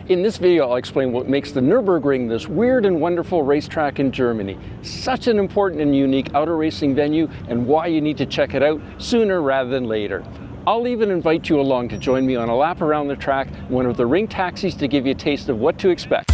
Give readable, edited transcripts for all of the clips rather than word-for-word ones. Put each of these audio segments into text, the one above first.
In this video, I'll explain what makes the Nurburgring this weird and wonderful racetrack in Germany. Such an important and unique auto racing venue, and why you need to check it out sooner rather than later. I'll even invite you along to join me on a lap around the track in one of the ring taxis to give you a taste of what to expect.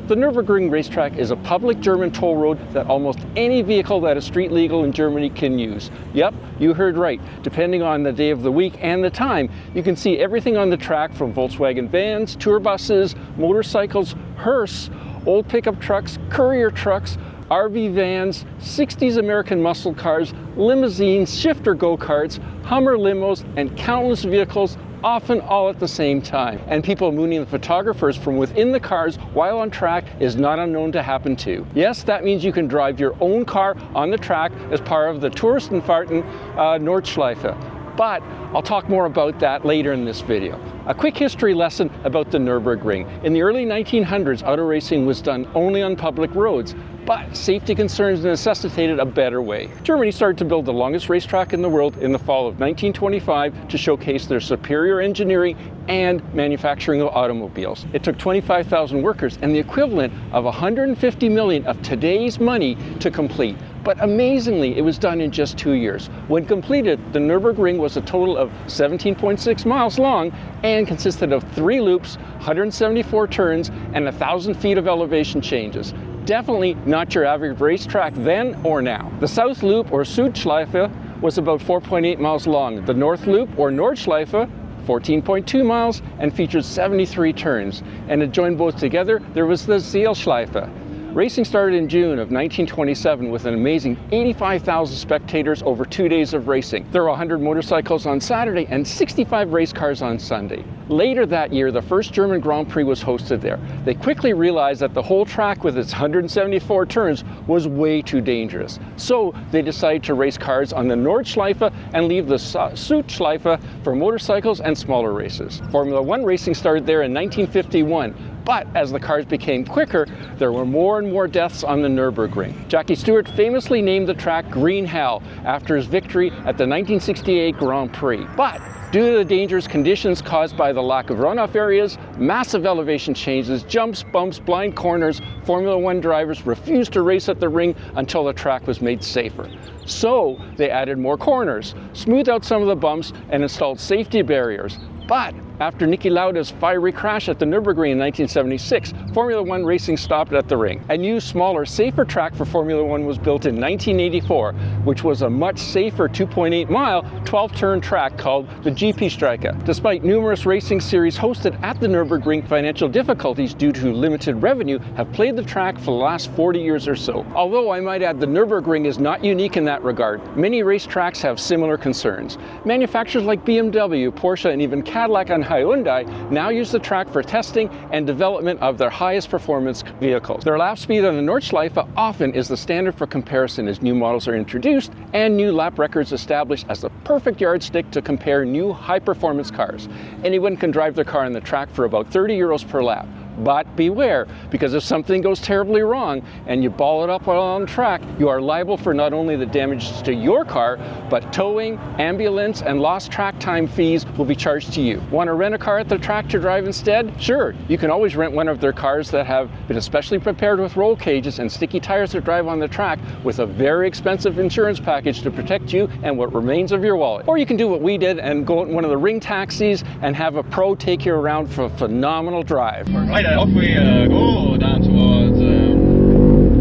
The Nurburgring racetrack is a public German toll road that almost any vehicle that is street legal in Germany can use. Yep, you heard right. Depending on the day of the week and the time, you can see everything on the track from Volkswagen vans, tour buses, motorcycles, hearse, old pickup trucks, courier trucks, RV vans, 60s American muscle cars, limousines, shifter go-karts, Hummer limos, and countless vehicles, often all at the same time. And people mooning the photographers from within the cars while on track is not unknown to happen too. Yes, that means you can drive your own car on the track as part of the Touristenfahrten Nordschleife. But I'll talk more about that later in this video. A quick history lesson about the Nürburgring. In the early 1900s, auto racing was done only on public roads, but safety concerns necessitated a better way. Germany started to build the longest racetrack in the world in the fall of 1925 to showcase their superior engineering and manufacturing of automobiles. It took 25,000 workers and the equivalent of 150 million of today's money to complete. But amazingly, it was done in just 2 years. When completed, the Nürburgring was a total of 17.6 miles long and consisted of 3 loops, 174 turns, and 1,000 feet of elevation changes. Definitely not your average racetrack then or now. The South Loop, or Südschleife, was about 4.8 miles long. The North Loop, or Nordschleife, 14.2 miles, and featured 73 turns. And to join both together, there was the Zielschleife. Racing started in June of 1927 with an amazing 85,000 spectators over 2 days of racing. There were 100 motorcycles on Saturday and 65 race cars on Sunday. Later that year, the first German Grand Prix was hosted there. They quickly realized that the whole track with its 174 turns was way too dangerous. So they decided to race cars on the Nordschleife and leave the Südschleife for motorcycles and smaller races. Formula One racing started there in 1951. But as the cars became quicker, there were more and more deaths on the Nürburgring. Jackie Stewart famously named the track Green Hell after his victory at the 1968 Grand Prix. But due to the dangerous conditions caused by the lack of runoff areas, massive elevation changes, jumps, bumps, blind corners, Formula One drivers refused to race at the ring until the track was made safer. So they added more corners, smoothed out some of the bumps, and installed safety barriers. But after Niki Lauda's fiery crash at the Nürburgring in 1976, Formula One racing stopped at the ring. A new, smaller, safer track for Formula One was built in 1984, which was a much safer 2.8-mile, 12-turn track called the GP Strecke. Despite numerous racing series hosted at the Nürburgring, financial difficulties due to limited revenue have plagued the track for the last 40 years or so. Although I might add the Nürburgring is not unique in that regard. Many racetracks have similar concerns. Manufacturers like BMW, Porsche, and even Cadillac and Hyundai now use the track for testing and development of their highest performance vehicles. Their lap speed on the Nordschleife often is the standard for comparison as new models are introduced and new lap records established as the perfect yardstick to compare new high-performance cars. Anyone can drive their car on the track for about 30 euros per lap. But beware, because if something goes terribly wrong and you ball it up while on track, you are liable for not only the damage to your car, but towing, ambulance, and lost track time fees will be charged to you. Want to rent a car at the track to drive instead? Sure, you can always rent one of their cars that have been especially prepared with roll cages and sticky tires to drive on the track with a very expensive insurance package to protect you and what remains of your wallet. Or you can do what we did and go in one of the ring taxis and have a pro take you around for a phenomenal drive. Right, off we go down towards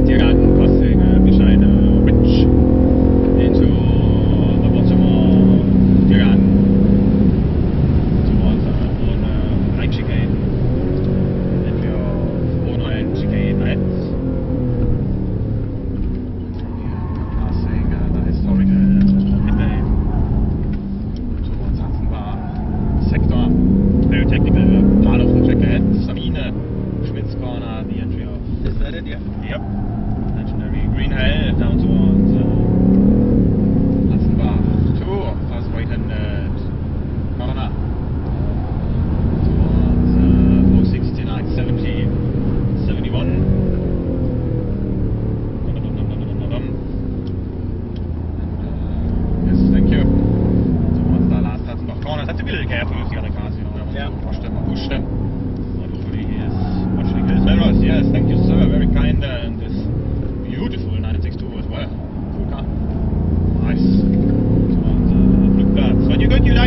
Tiergarten crossing Bescheid Bridge into the bottom of Tiergarten towards Rhine chicane. Then wir Rhine chicane ahead. Passing the historic midway towards Hansenbach sector. Very technical part of the track ahead. Sabine, Schmitz corner, the entry of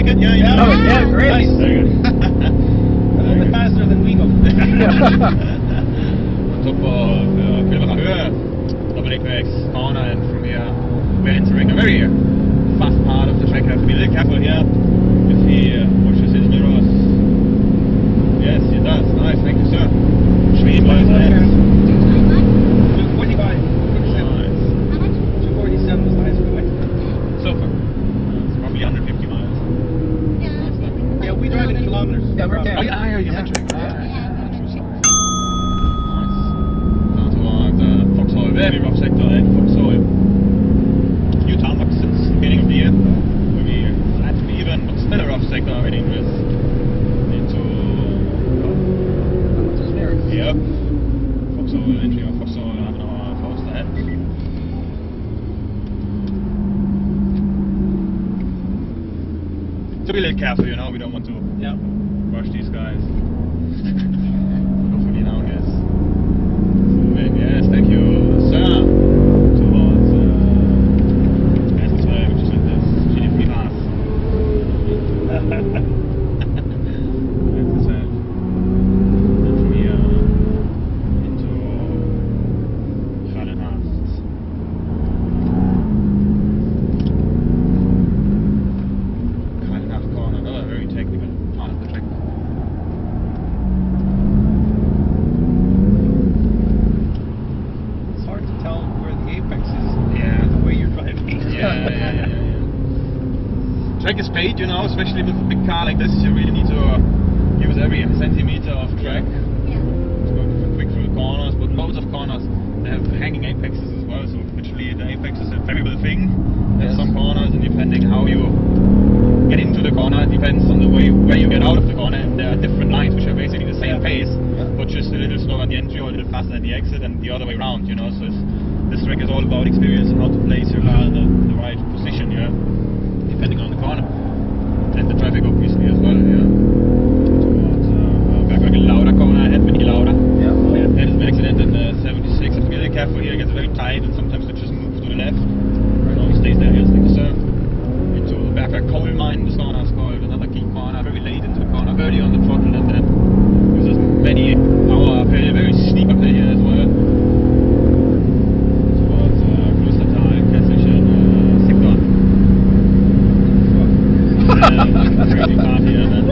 like it? Yeah, Yeah, yeah, great. Nice. Very good. A little bit faster than we go. On top of Pilberer Höhe, double apex corner, and from here we're entering a very fast part of the track. Have to be a little careful here if he watches his mirrors. Yes, he does. Nice, thank you, sir. Schweden lies ahead. 245. Nice. 247 was the highest we went. So far. It's probably 150 miles. Yeah, we drive in kilometers. Yeah, we're Oh, yeah, you're measuring. Very rough sector in Foxhole. New tarmac since the beginning of the year. Maybe flat to even, but still a rough sector heading with into. Yep. Foxhole, entry of Foxhole, half an hour first ahead. To be a little careful, you know, we don't want to rush these guys. Hopefully now, yes. Yes, thank you, sir. Towards Escapades, which is like this GD3 pass. That's the same. And from here into Kallenhaft. Kallenhaft corner, another very technical part of the track. Track is paid, you know, especially with a big car like this, you really need to use every centimeter of track to go quick through the corners, but loads of corners they have hanging apexes as well, so literally the apex is a variable thing. There's some corners, and depending how you get into the corner, it depends on the way where you get out of the corner, and there are different lines which are basically the same pace, but just a little slower at the entry or a little faster at the exit, and the other way around, you know, so this track is all about experience and how to place your car in the right position, yeah. Depending on the corner and the traffic obviously as well, yeah. Towards Bergwerk Lauda corner ahead with Lauda. Yeah. There is an accident in the 76. Have to be really careful here, it gets very tight and sometimes it just moves to the left. No, he stays there, yes, thank you, sir. Into Bergwerk coal mine, this corner is called another key corner, very late into the corner, early on the throttle, and then uses many power uphill, very steep uphill here as well. Towards Klostertal, Kessischen, sector. Crazy part here then.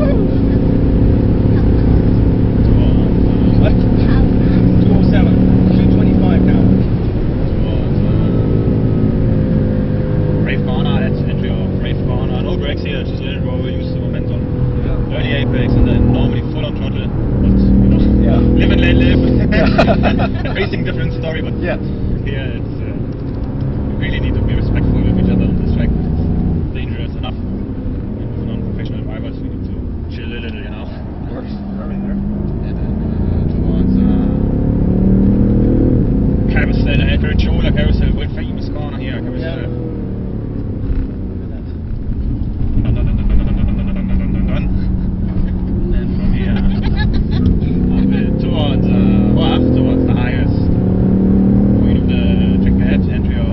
What? 207. 225 now. Towards Brave corner, that's the entry of Brave corner. No brakes here, just a little roll, use the momentum. Early apex and then normally full on throttle. But you know, live and let live. Racing different story, but here it's you really need to be respectful of each other on this track. It's dangerous enough. Non-professional drivers, we need to chill a little, you know. Of course. Right there. And then towards Carousel ahead, very Chola Carousel, very famous corner here, Carousel. And then from here, towards towards the highest point of the track ahead, entry of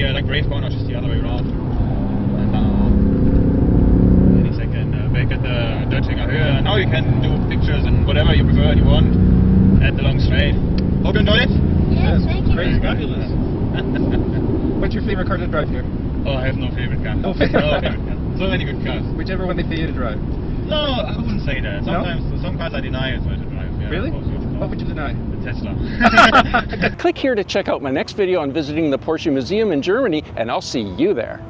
yeah, like Grave Corner, just the other way around. And now, any second, back at the Nurburgring here. Now you can do pictures and whatever you prefer and you want at the long straight. Hope you enjoyed it. Yes, thank you. Great, fabulous. What's your favorite car to drive here? Oh, I have no favorite car. No favorite No favorite car. So many good cars. Whichever one they pay you to drive. No, I wouldn't say that. Sometimes some cars I deny as well to drive. Yeah, Really? of course, of course. What would you deny? The Tesla. Click here to check out my next video on visiting the Porsche Museum in Germany, and I'll see you there.